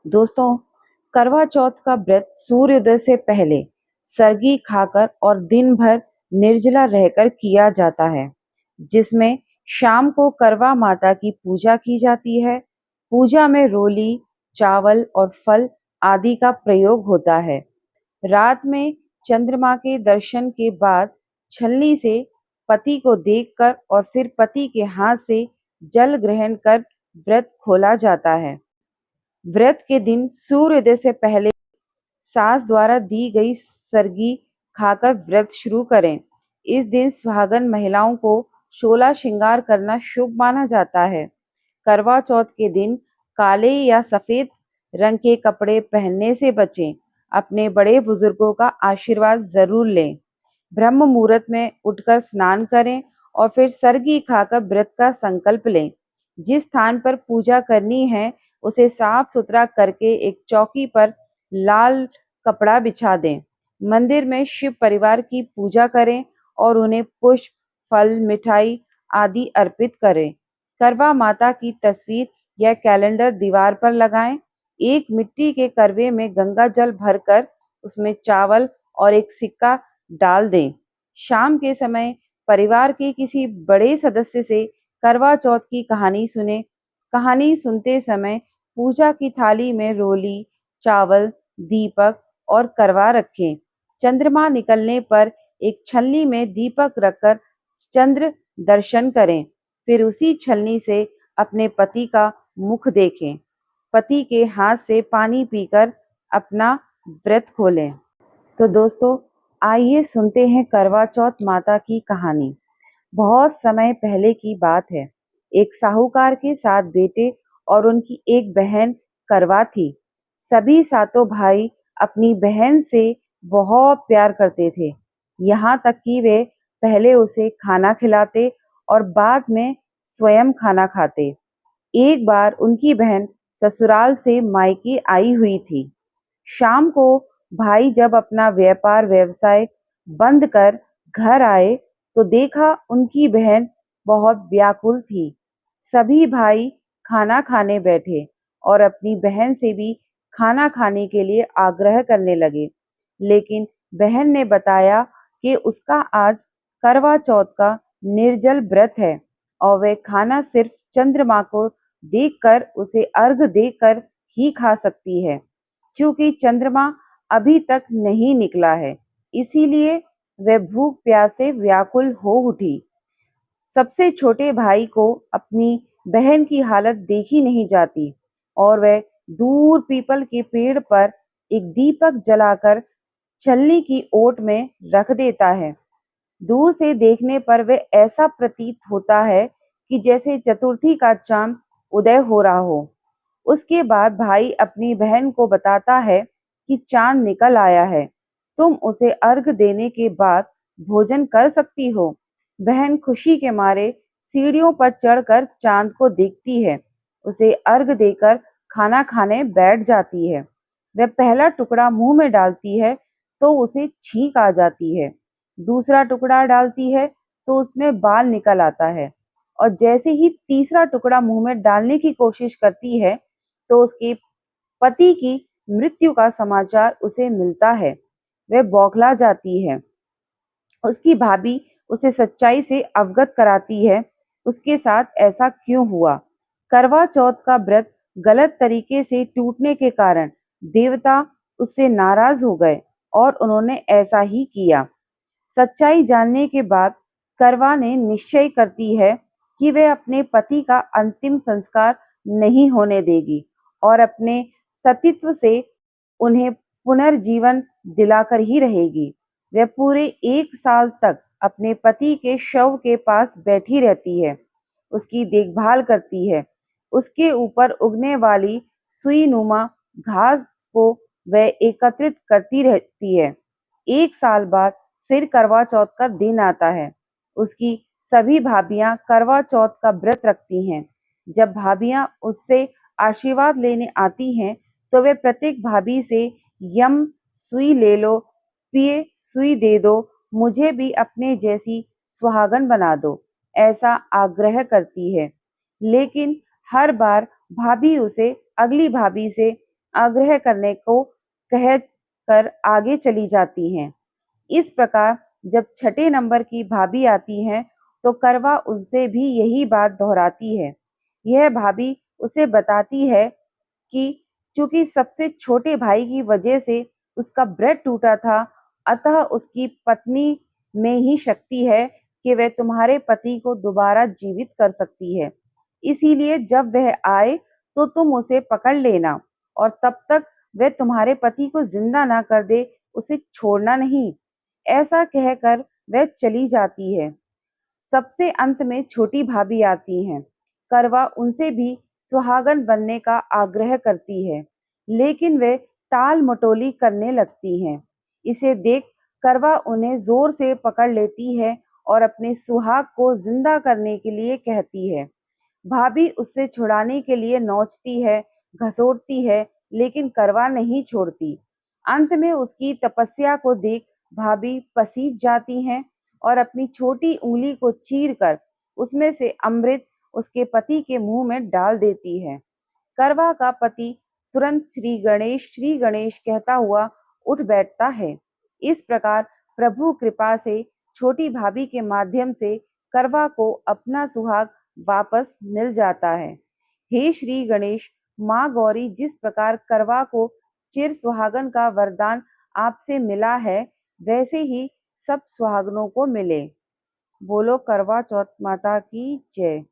दोस्तों, करवा चौथ का व्रत सूर्योदय से पहले सरगी खाकर और दिन भर निर्जला रहकर किया जाता है, जिसमें शाम को करवा माता की पूजा की जाती है। पूजा में रोली, चावल और फल आदि का प्रयोग होता है। रात में चंद्रमा के दर्शन के बाद छलनी से पति को देखकर और फिर पति के हाथ से जल ग्रहण कर व्रत खोला जाता है। व्रत के दिन सूर्योदय से पहले सास द्वारा दी गई सरगी खाकर व्रत शुरू करें। इस दिन सुहागन महिलाओं को शोला श्रृंगार करना शुभ माना जाता है। करवा चौथ के दिन काले या सफेद रंग के कपड़े पहनने से बचें। अपने बड़े बुजुर्गों का आशीर्वाद जरूर लें। ब्रह्म मुहूर्त में उठकर स्नान करें और फिर सरगी खाकर व्रत का संकल्प लें। जिस स्थान पर पूजा करनी है उसे साफ सुथरा करके एक चौकी पर लाल कपड़ा बिछा दें। मंदिर में शिव परिवार की पूजा करें और उन्हें पुष्प, फल, मिठाई आदि अर्पित करें। करवा माता की तस्वीर या कैलेंडर दीवार पर लगाएं। एक मिट्टी के करवे में गंगा जल भरकर उसमें चावल और एक सिक्का डाल दें। शाम के समय परिवार के किसी बड़े सदस्य से करवा चौथ की कहानी सुने। कहानी सुनते समय पूजा की थाली में रोली, चावल, दीपक और करवा रखें। चंद्रमा निकलने पर एक छलनी में दीपक रखकर चंद्र दर्शन करें। फिर उसी छलनी से अपने पति का मुख देखें। पति के हाथ से पानी पीकर अपना व्रत खोलें। तो दोस्तों, आइए सुनते हैं करवा चौथ माता की कहानी। बहुत समय पहले की बात है। एक साहूकार के 7 बेटे और उनकी एक बहन करवा थी। सभी सातों भाई अपनी बहन से बहुत प्यार करते थे। यहाँ तक कि वे पहले उसे खाना खिलाते और बाद में स्वयं खाना खाते। एक बार उनकी बहन ससुराल से मायके आई हुई थी। शाम को भाई जब अपना व्यापार व्यवसाय बंद कर घर आए तो देखा उनकी बहन बहुत व्याकुल थी। सभी भाई खाना खाने बैठे और अपनी बहन से भी खाना खाने के लिए आग्रह करने लगे, लेकिन बहन ने बताया कि उसका आज करवा चौथ का निर्जल व्रत है और वह खाना सिर्फ चंद्रमा को देखकर उसे अर्घ देकर ही खा सकती है। क्योंकि चंद्रमा अभी तक नहीं निकला है, इसीलिए वह भूख प्यास से व्याकुल हो उठी। सबसे छोटे भाई को अपनी बहन की हालत देखी नहीं जाती और वह दूर पीपल के पेड़ पर एक दीपक जलाकर छलनी की ओट में रख देता है। दूर से देखने पर वह ऐसा प्रतीत होता है कि जैसे चतुर्थी का चांद उदय हो रहा हो। उसके बाद भाई अपनी बहन को बताता है कि चांद निकल आया है, तुम उसे अर्घ देने के बाद भोजन कर सकती हो। बहन खुशी के मारे सीढ़ियों पर चढ़कर चांद को देखती है, उसे अर्घ देकर खाना खाने बैठ जाती है। वह पहला टुकड़ा मुंह में डालती है तो उसे छींक आ जाती है। दूसरा टुकड़ा डालती है तो उसमें बाल निकल आता है और जैसे ही तीसरा टुकड़ा मुंह में डालने की कोशिश करती है तो उसके पति की मृत्यु का समाचार उसे मिलता है। वह बौखला जाती है। उसकी भाभी उसे सच्चाई से अवगत कराती है, उसके साथ ऐसा क्यों हुआ। करवा चौथ का व्रत गलत तरीके से टूटने के कारण देवता उससे नाराज हो गए और उन्होंने ऐसा ही किया। सच्चाई जानने के बाद करवा ने निश्चय करती है कि वह अपने पति का अंतिम संस्कार नहीं होने देगी और अपने सतीत्व से उन्हें पुनर्जीवन दिलाकर ही रहेगी। वह पूरे 1 साल तक अपने पति के शव के पास बैठी रहती है, उसकी देखभाल करती है। उसके ऊपर उगने वाली सुई नुमा घास को वह एकत्रित करती रहती है। 1 साल बाद फिर करवा चौथ का दिन आता है। उसकी सभी भाभियां करवा चौथ का व्रत रखती हैं। जब भाभियां उससे आशीर्वाद लेने आती हैं तो वे प्रत्येक भाभी से यम सुई ले लो, पिए सुई दे दो, मुझे भी अपने जैसी सुहागन बना दो, ऐसा आग्रह करती है। लेकिन हर बार भाभी उसे अगली भाभी से आग्रह करने को कह कर आगे चली जाती हैं। इस प्रकार जब छठे नंबर की भाभी आती हैं तो करवा उनसे भी यही बात दोहराती है। यह भाभी उसे बताती है कि चूंकि सबसे छोटे भाई की वजह से उसका व्रत टूटा था, अतः उसकी पत्नी में ही शक्ति है कि वह तुम्हारे पति को दोबारा जीवित कर सकती है। इसीलिए जब वह आए तो तुम उसे पकड़ लेना और तब तक वह तुम्हारे पति को जिंदा ना कर दे, उसे छोड़ना नहीं। ऐसा कहकर वह चली जाती है। सबसे अंत में छोटी भाभी आती हैं। करवा उनसे भी सुहागन बनने का आग्रह करती है, लेकिन वे टाल-मटोली करने लगती हैं। इसे देख करवा उन्हें जोर से पकड़ लेती है और अपने सुहाग को जिंदा करने के लिए कहती है। भाभी उससे छुड़ाने के लिए नोचती है, घसीटती है, लेकिन करवा नहीं छोड़ती। अंत में उसकी तपस्या को देख भाभी पसीज जाती हैं और अपनी छोटी उँगली को चीरकर उसमें से अमृत उसके पति के मुँह में डाल देती है। करवा का पति तुरंत श्री गणेश कहता हुआ उठ बैठता है। इस प्रकार प्रभु कृपा से छोटी भाभी के माध्यम से करवा को अपना सुहाग वापस मिल जाता है। हे श्री गणेश, माँ गौरी जिस प्रकार करवा को चिर सुहागन का वरदान आपसे मिला है, वैसे ही सब सुहागनों को मिले। बोलो करवा चौथ माता की जय।